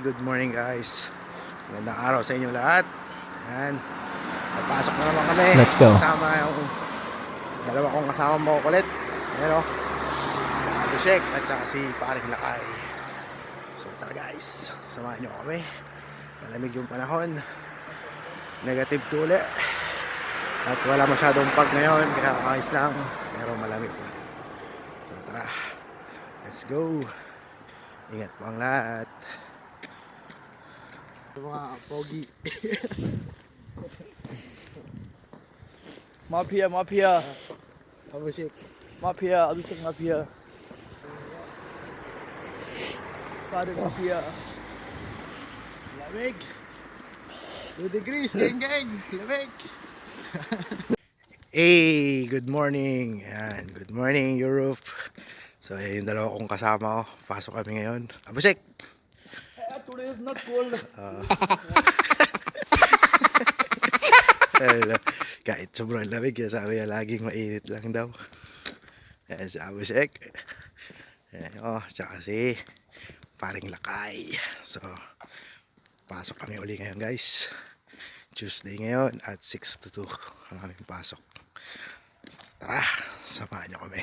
good morning guys. Magandang araw sa inyo lahat. Ayan, papasok na naman kami. Let's go. Kasama yung dalawa kong kasama mo kulit. Ayan o, si Abhishek at saka si Paring Lakay. So tara guys, samahan nyo kami. Malamig yung panahon, negative tuli, at wala masyadong pag ngayon, kaya ayos lang, pero malamig po. So tara, let's go. Ingat po ang lahat. Mga pogi. Mafia, mafia, Abhishek. mafia, Abhishek mafia. Father mafia. Lamig. 2 degrees, geng geng. Lamig. Hey, good morning. Ayan, good morning Europe. So yung dalawa kong kasama ko, pasok kami ngayon. Abhishek. Today is not cold. Kahit sobrang lamig, sabi niya laging mainit lang daw. Ayan si Abhishek. Ayan, tsaka si Paring Lakay. So pasok kami uli ngayon guys. Tuesday ngayon at 6 to 2 ang aming pasok. So, tara, samahan niyo kami.